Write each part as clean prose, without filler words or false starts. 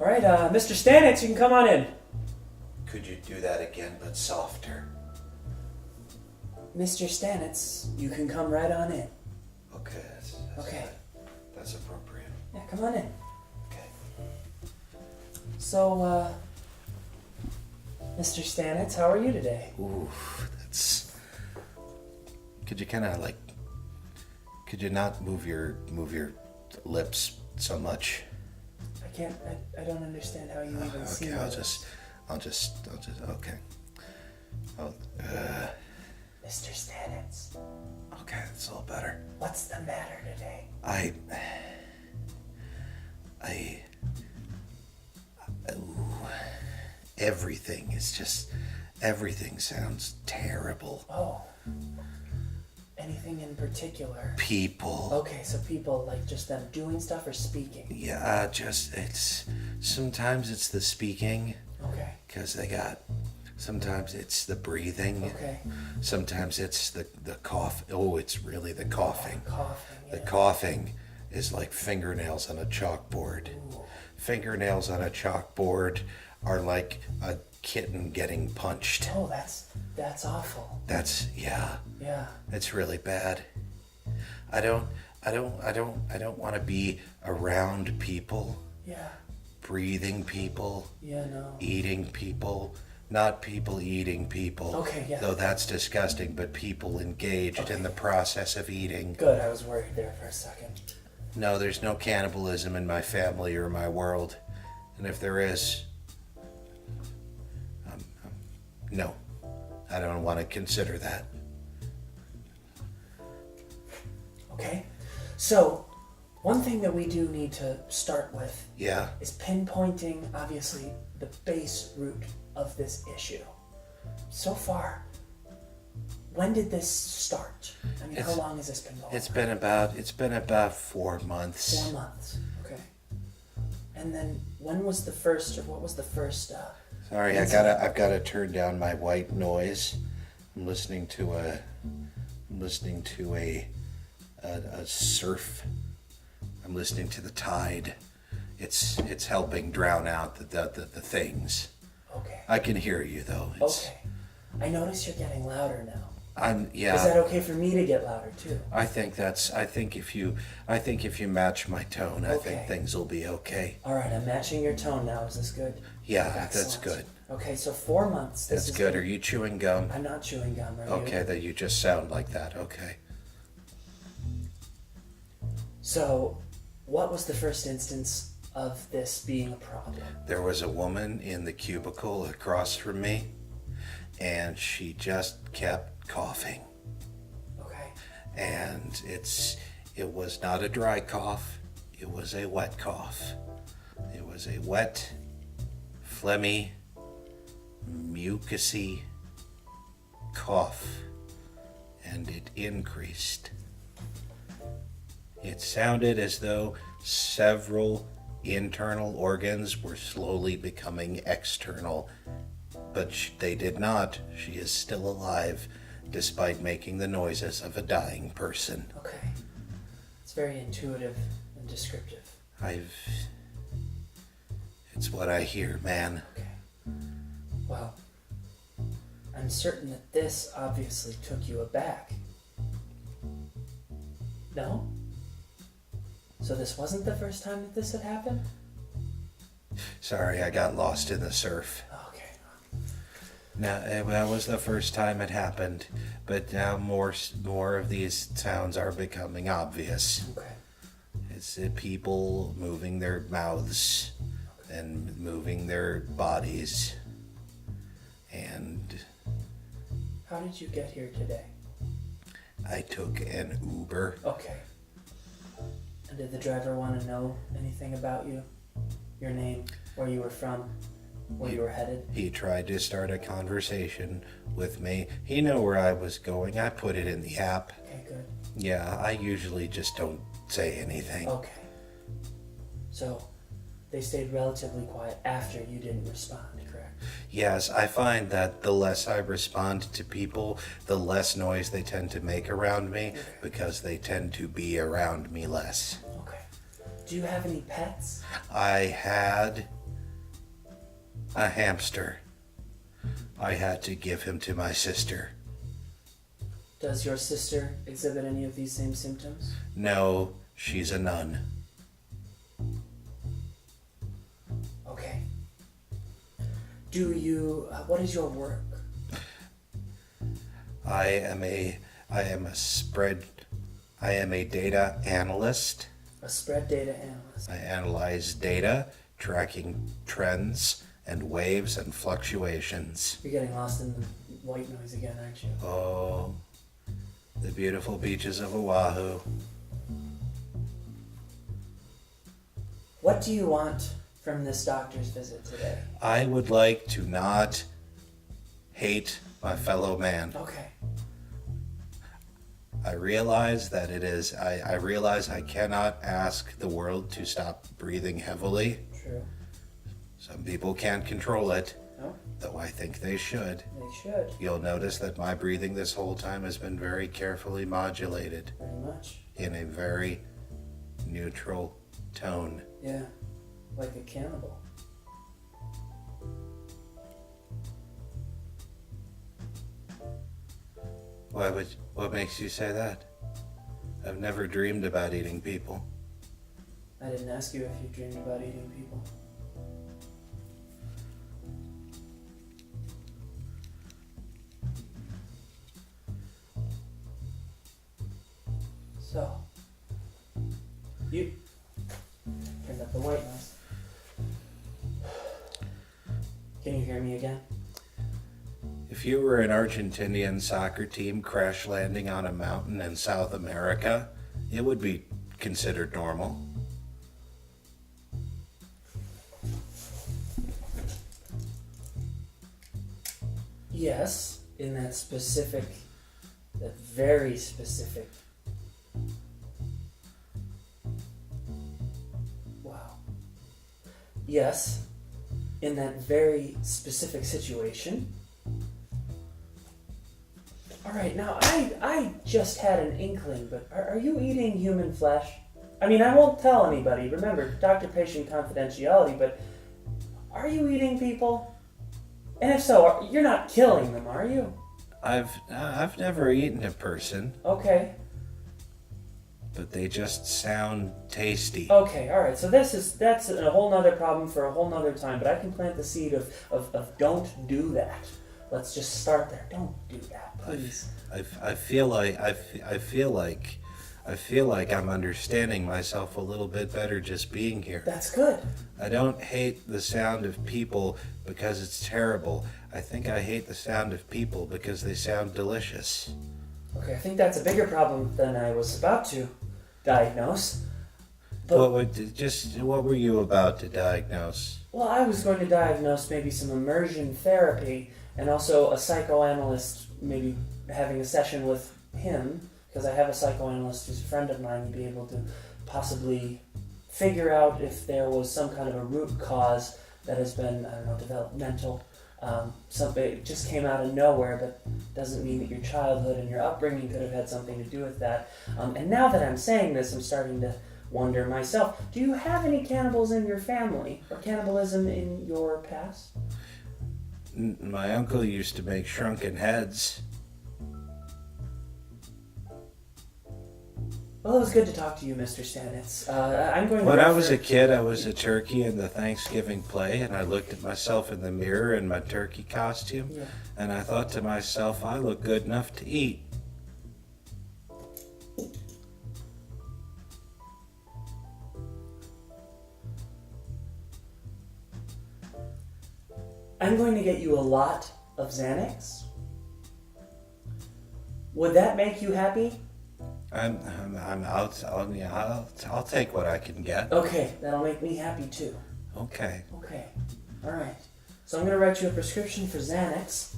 All right, Mr. Stanix, you can come on in. Could you do that again, but softer? Mr. Stanix, you can come right on in. Okay, that's Okay. good. That's appropriate. Yeah, come on in. Okay. So, Mr. Stanix, how are you today? Ooh, that's... Could you kind of like... Could you not move your lips so much? I don't understand how you even see Okay, those. I'll just, okay. Mr. Stanix, Okay, it's a little better. what's the matter today? Everything sounds terrible. Oh, anything in particular? People. Okay, so people, like just them doing stuff or speaking? Yeah, sometimes it's the speaking, Okay, because sometimes it's the breathing. okay. Sometimes it's the cough. Oh, it's really the coughing. Coughing, yeah. The coughing is like fingernails on a chalkboard. Ooh. Fingernails on a chalkboard are like a kitten getting punched. Oh, that's awful. Yeah, Yeah. it's really bad. I don't want to be around people, Yeah. breathing people, Yeah, no. eating people, not people eating people. Okay, yeah. Though that's disgusting, but people engaged in the process of eating. Good, I was worried there for a second. No, there's no cannibalism in my family or my world. And if there is, no, I don't want to consider that. Okay, so one thing that we do need to start with Yeah. is pinpointing, obviously, the base root of this issue. So far, when did this start? I mean, how long has this been going on? It's been about 4 months. 4 months, okay. And then when was the first, or what was the first, Sorry, I've gotta turn down my white noise. I'm listening to a surf. I'm listening to the tide. It's helping drown out the things. okay. I can hear you though. Okay. I notice you're getting louder now. Yeah. Is that okay for me to get louder too? I think if you match my tone, I think Okay. things will be okay. All right, I'm matching your tone now. Is this good? Yeah, that's Excellent. good. Okay, so 4 months. This That's is good. Are you chewing gum? I'm not chewing gum. Are you? Okay, that you just sound like that. Okay. So, what was the first instance of this being a problem? There was a woman in the cubicle across from me, and she just kept coughing. Okay. And it was not a dry cough, it was a wet cough. It was a wet, phlegmy, mucusy cough, and it increased. It sounded as though several internal organs were slowly becoming external, but they did not. She is still alive, despite making the noises of a dying person. Okay. It's very intuitive and descriptive. It's what I hear, man. Okay. Well, I'm certain that this obviously took you aback. No? So this wasn't the first time that this had happened? Sorry, I got lost in the surf. Okay. Now, that was the first time it happened, but now more of these sounds are becoming obvious. Okay. It's people moving their mouths and moving their bodies. And How did you get here today? I took an Uber. Okay. And did the driver want to know anything about you? Your name, where you were from, where you were headed? He tried to start a conversation with me. He knew where I was going. I put it in the app. Okay, good. Yeah, I usually just don't say anything. Okay. So, they stayed relatively quiet after you didn't respond, correct? Yes, I find that the less I respond to people, the less noise they tend to make around me, because they tend to be around me less. Okay. Do you have any pets? I had A hamster. I had to give him to my sister. Does your sister exhibit any of these same symptoms? No, she's a nun. Okay. What is your work? I am a data analyst. A spread data analyst. I analyze data, tracking trends and waves and fluctuations. You're getting lost in the white noise again, aren't you? Oh, the beautiful beaches of Oahu. What do you want from this doctor's visit today? I would like to not hate my fellow man. Okay. I realize that it is, I realize I cannot ask the world to stop breathing heavily. True. Some people can't control it, No? though I think they should. They should. You'll notice that my breathing this whole time has been very carefully modulated Very much. in a very neutral tone. Yeah. Like a cannibal. What makes you say that? I've never dreamed about eating people. I didn't ask you if you dreamed about eating people. So, you turned up the white noise. Can you hear me again? If you were an Argentinian soccer team crash landing on a mountain in South America, it would be considered normal. Yes, in that very specific. Wow. Yes, in that very specific situation. All right, now I just had an inkling, but are you eating human flesh? I mean, I won't tell anybody. Remember, doctor-patient confidentiality, but are you eating people? And if so, you're not killing them, are you? I've never eaten a person, Okay. but they just sound tasty. Okay, all right. So that's a whole nother problem for a whole nother time. But I can plant the seed of don't do that. Let's just start there. Don't do that, please. I feel like I'm understanding myself a little bit better just being here. That's good. I don't hate the sound of people because it's terrible. I think I hate the sound of people because they sound delicious. Okay, I think that's a bigger problem than I was about to diagnose. But, What were you about to diagnose? well, I was going to diagnose maybe some immersion therapy and also a psychoanalyst, maybe having a session with him, because I have a psychoanalyst who's a friend of mine, to be able to possibly figure out if there was some kind of a root cause that has been, I don't know, developmental. Something it just came out of nowhere, but doesn't mean that your childhood and your upbringing could have had something to do with that. And now that I'm saying this, I'm starting to wonder myself, do you have any cannibals in your family, or cannibalism in your past? My uncle used to make shrunken heads. Well, it was good to talk to you, Mr. Stanitz. I'm going to... When I was a kid, I was a turkey in the Thanksgiving play, and I looked at myself in the mirror in my turkey costume, Yeah. and I thought to myself, I look good enough to eat. I'm going to get you a lot of Xanax. Would that make you happy? I'll take what I can get. Okay, that'll make me happy too. Okay. Okay, all right. So I'm going to write you a prescription for Xanax,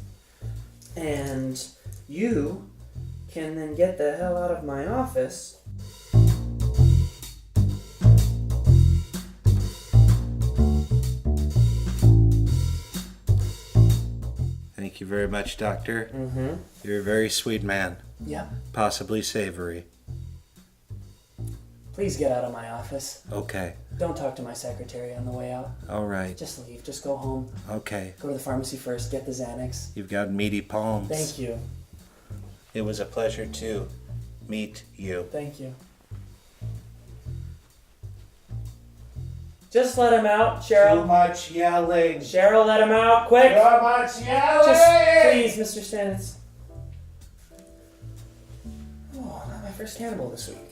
and you can then get the hell out of my office. Thank you very much, Doctor. Mm-hmm. You're a very sweet man. Yep. Possibly savory. Please get out of my office. Okay. Don't talk to my secretary on the way out. All right. Just leave. Just go home. Okay. Go to the pharmacy first. Get the Xanax. You've got meaty palms. Thank you. It was a pleasure to meet you. Thank you. Just let him out, Cheryl. Too much yelling. Cheryl, let him out, quick. Too much yelling. Just please, Mr. Stanitz. Oh, not my first cannibal this week.